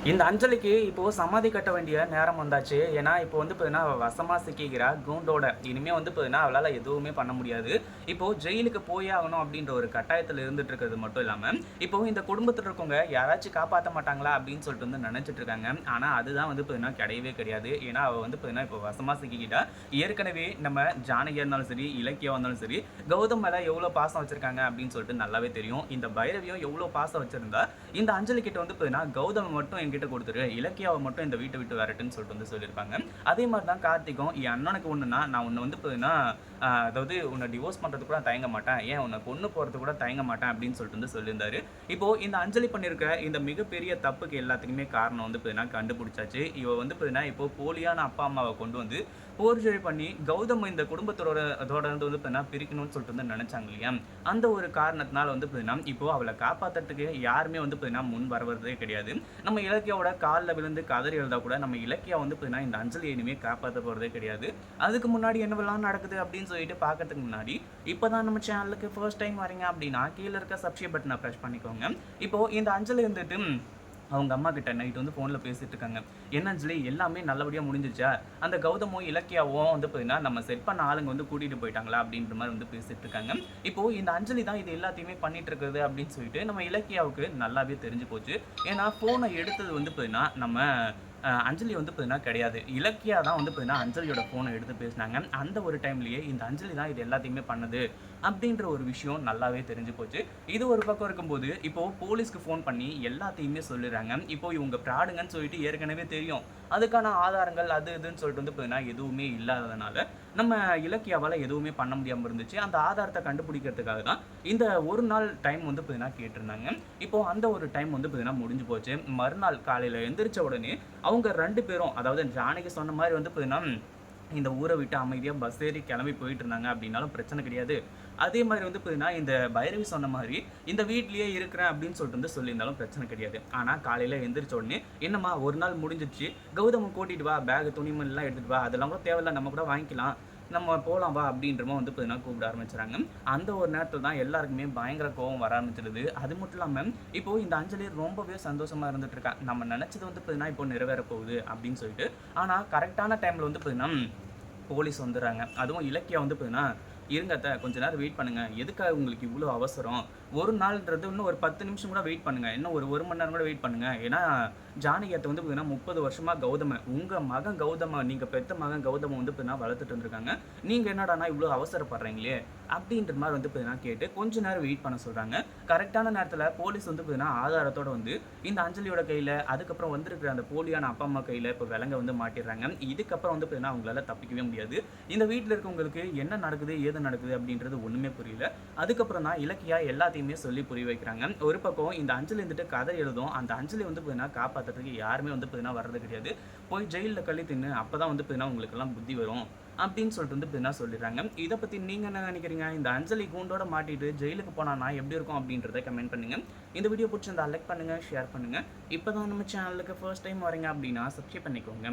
இந்த அஞ்சலிக்கு இப்போ சமாதி கட்ட வேண்டிய நேரம் வந்தாச்சு. ஏன்னா, இப்போ வந்து பார்த்தீங்கன்னா, அவ வசமா சிக்கிக்கிறா கூண்டோட. இனிமே வந்து பார்த்தீங்கன்னா, அவளால எதுவுமே பண்ண முடியாது. இப்போ ஜெயிலுக்கு போயே ஆகணும் அப்படின்ற ஒரு கட்டாயத்துல இருந்துட்டு இருக்கிறது மட்டும் இல்லாம, இப்போ இந்த குடும்பத்துல இருக்கவங்க யாராச்சும் காப்பாத்த மாட்டாங்களா அப்படின்னு சொல்லிட்டு வந்து நினைச்சிட்டு இருக்காங்க. ஆனா, அதுதான் வந்து பார்த்தீங்கன்னா கிடையவே கிடையாது. ஏன்னா, அவ வந்து பார்த்தீங்கன்னா, இப்போ வசமா சிக்கிக்கிட்டா. ஏற்கனவே நம்ம ஜானகியா இருந்தாலும் சரி, இலக்கியாவா இருந்தாலும் சரி, கௌதம் மேல எவ்வளோ பாசம் வச்சிருக்காங்க அப்படின்னு சொல்லிட்டு நல்லாவே தெரியும். இந்த பைரவியும் எவ்வளோ பாசம் வச்சிருந்தா, இந்த அஞ்சலி கிட்ட வந்து பார்த்தீங்கன்னா, கௌதம மட்டும் என்கிட்ட குடுத்துரு. இலக்கியாவ மட்டும் இந்த வீட்ட விட்டு விரட்டுன்னு சொல்லிட்டு வந்து சொல்லியிருப்பாங்க. அதே மாரி தான் கார்த்திக்கும், என் அண்ணனுக்கு ஒண்ணுன்னா, நான் உன்ன வந்து பார்த்தீங்கன்னா, அதாவது உன்ன டிவோர்ஸ் பண்றதுக்கு கூட தயங்க மாட்டேன். ஏன் உன்ன கொன்னு போறதுக்கு கூட தயங்க மாட்டேன் அப்படின்னு சொல்லிட்டு வந்து சொல்லியிருந்தாரு. இப்போ இந்த அஞ்சலி பண்ணியிருக்க இந்த மிகப்பெரிய தப்புக்கு எல்லாத்துக்குமே காரணம் வந்து பார்த்தீங்கன்னா கண்டுபிடிச்சாச்சு. இவ வந்து பார்த்தீங்கன்னா, இப்போ போலியான அப்பா, அம்மாவ கொண்டு வந்து ஃபோர்ஜரி பண்ணி கௌதம் இந்த குடும்பத்தோட தொடர்ந்து வந்து பார்த்தீங்கன்னா பிரிக்கணும்னு சொல்லிட்டு வந்து நெனச்சாங்க இல்லையா? அந்த ஒரு காரணத்தினால வந்து பார்த்தீங்கன்னா, இப்போ அவள காப்பாத்துறதுக்கு யாருமே வந்து பார்த்தீங்கன்னா முன் வரவரதே கிடையாது. நம்ம இலக்கியாவோட கால்ல விழுந்து கதறி அழுதா கூட நம்ம இலக்கியா வந்து பார்த்தீங்கன்னா, இந்த அஞ்சலிய இனிமே காப்பாத்த போறதே கிடையாது. அதுக்கு முன்னாடி என்னவெல்லாம் நடக்குது அப்படின்னு சொல்லிட்டு பார்க்கறதுக்கு முன்னாடி, இப்பதான் நம்ம சேனலுக்கு ஃபர்ஸ்ட் டைம் வரீங்க அப்படின்னா, கீழ இருக்க சப்ஸ்கிரைப் பட்டன பிரஸ் பண்ணிக்கோங்க. இப்போ இந்த அஞ்சலி வந்துட்டு அவங்க அம்மா கிட்ட நைட் வந்து ஃபோன்ல பேசிட்டு இருக்காங்க. "என்ன அஞ்சலி எல்லாமே நல்லபடியா முடிஞ்சிருச்சா? அந்த கௌதமும், இலக்கியாவும் வந்து பார்த்தீங்கன்னா, நம்ம செட் பண்ண ஆளுங்க வந்து கூட்டிட்டு போயிட்டாங்களா?" அப்படின்ற மாரி வந்து பேசிட்டு இருக்காங்க. இப்போ இந்த அஞ்சலி தான் இது எல்லாத்தையுமே பண்ணிட்டு இருக்குது அப்படின்னு சொல்லிட்டு நம்ம இலக்கியாவுக்கு நல்லாவே தெரிஞ்சு போச்சு. ஏன்னா ஃபோன எடுத்தது வந்து பார்த்தீங்கன்னா, நம்ம அஞ்சலி வந்து பார்த்தீங்கன்னா கிடையாது. இலக்கியா தான் வந்து பார்த்தீங்கன்னா, அஞ்சலியோட ஃபோன எடுத்து பேசினாங்க. அந்த ஒரு டைம்லயே இந்த அஞ்சலி தான் இது எல்லாத்தையுமே பண்ணுது அப்படின்ற ஒரு விஷயம் நல்லாவே தெரிஞ்சு போச்சு. இது ஒரு பக்கம் இருக்கும்போது, இப்போ போலீஸ்க்கு ஃபோன் பண்ணி எல்லாத்தையுமே சொல்லிடுறாங்க. இப்போ இவங்க ஃப்ராடுங்கன்னு சொல்லிட்டு ஏற்கனவே தெரியும். அதுக்கான ஆதாரங்கள் அது இதுன்னு சொல்லிட்டு வந்து பார்த்தீங்கன்னா, எதுவுமே இல்லாததுனால, நம்ம இலக்கியாவால எதுவுமே பண்ண முடியாம இருந்துச்சு. அந்த ஆதாரத்த கண்டுபிடிக்கிறதுக்காக தான் இந்த ஒரு நாள் டைம் வந்து பார்த்தீங்கன்னா கேட்டிருந்தாங்க. இப்போ அந்த ஒரு டைம் வந்து பார்த்தீங்கன்னா முடிஞ்சு போச்சு. மறுநாள் காலையில எந்திரிச்ச உடனே அவங்க 2 பேரும் அதாவது ஜானகி சொன்ன மாரி வந்து பார்த்தீங்கன்னா, இந்த ஊர விட்டு அமைதியா பஸ் ஏறி கிளம்பி போயிட்டுருந்தாங்க அப்படின்னாலும் பிரச்சனை கிடையாது. அதே மாரி வந்து பார்த்தீங்கன்னா, இந்த பைரவி சொன்ன மாரி இந்த வீட்லயே இருக்கிறேன் அப்படின்னு சொல்லிட்டு வந்து சொல்லியிருந்தாலும் பிரச்சனை கிடையாது. ஆனா காலையில எந்திரிச்ச உடனே, "என்னம்மா ஒரு நாள் முடிஞ்சிருச்சு. கௌதம கூட்டிட்டு வா. பேக், துணிமணிலாம் எடுத்துட்டு வா. அதெல்லாம் கூட தேவையில்ல. நம்ம கூட வாங்கிக்கலாம். நம்ம போலாம் வா" அப்படின்ற மாரி வந்து பார்த்தீங்கன்னா கூப்பிட ஆரம்பிச்சுறாங்க. அந்த ஒரு நேரத்தில தான் எல்லாருக்குமே பயங்கர கோவம் வர ஆரம்பிச்சிடுது. அது மட்டும் இல்லாம, இப்போ இந்த அஞ்சலி ரொம்பவே சந்தோஷமா இருந்துட்டு இருக்கா. நம்ம நெனச்சது வந்து பார்த்தீங்கன்னா, இப்போ நிறைவேற போகுது அப்படின்னு சொல்லிட்டு. ஆனா கரெக்ட்டான டைம்ல வந்து பார்த்தீங்கன்னா, போலீஸ் வந்துர்றாங்க. அதுவும் இலக்கியா வந்து பார்த்தீங்கன்னா, "இருங்க அத்த கொஞ்ச நேரம் வெயிட் பண்ணுங்க. எதுக்காக உங்களுக்கு இவ்ளோ அவசரம்? ஒரு நாள்ன்றது இன்னும் ஒரு 10 நிமிஷம் கூட வெயிட் பண்ணுங்க. இன்னும் ஒரு 1 மணி நேரம் கூட வெயிட் பண்ணுங்க. ஏன்னா, ஜானகி அத்த வந்து பார்த்தீங்கன்னா 30 வருஷமா உங்க மகன் கௌதம நீங்க பெத்த மகன் கௌதம வந்து பார்த்தீங்கன்னா வளர்த்துட்டு இருந்திருக்காங்க. நீங்க என்னடான்னா இவ்ளோ அவசரப்படுறீங்களே!" அப்படின்ற மாரி வந்து பார்த்தீங்கன்னா கேட்டு கொஞ்ச நேரம் வெயிட் பண்ண சொல்றாங்க. கரெக்ட்டான நேரத்தில போலீஸ் வந்து பார்த்தீங்கன்னா ஆதாரத்தோட வந்து இந்த அஞ்சலியோட கையில, அதுக்கப்புறம் வந்திருக்கிற அந்த போலியான அப்பா, அம்மா கையில இப்ப விலங்க வந்து மாட்டிடுறாங்க. இதுக்கப்புறம் வந்து பார்த்தீங்கன்னா அவங்களால தப்பிக்கவே முடியாது. இந்த வீட்ல இருக்கவங்களுக்கு என்ன நடக்குது, ஏது நடக்குது அப்படின்றது ஒண்ணுமே புரியல. அதுக்கப்புறம் தான் இலக்கியா எல்லாத்தையுமே சொல்லி புரிய வைக்கிறாங்க. ஒரு பக்கம் இந்த அஞ்சலி வந்துட்டு கதை எழுதும். அந்த அஞ்சலி வந்து பார்த்தீங்கன்னா காப்பாத்துறதுக்கு யாருமே வந்து பார்த்தீங்கன்னா வர்றது கிடையாது. "போய் ஜெயில்ல கள்ளி தின்னு. அப்பதான் வந்து பார்த்தீங்கன்னா உங்களுக்கெல்லாம் புத்தி வரும்." அப்படின்னு சொல்லிட்டு வந்து பார்த்தீங்கன்னா சொல்லிடுறாங்க. இத பத்தி நீங்க என்ன நினைக்கிறீங்க? இந்த அஞ்சலி கூண்டோட மாட்டிட்டு ஜெயிலுக்கு போனான்னா எப்படி இருக்கும் அப்படின்றத கமெண்ட் பண்ணுங்க. இந்த வீடியோ புடிச்சிருந்தா லைக் பண்ணுங்க, ஷேர் பண்ணுங்க. இப்பதான் நம்ம சேனலுக்கு ஃபர்ஸ்ட் டைம் வரீங்க அப்படின்னா சப்ஸ்கிரைப் பண்ணிக்கோங்க.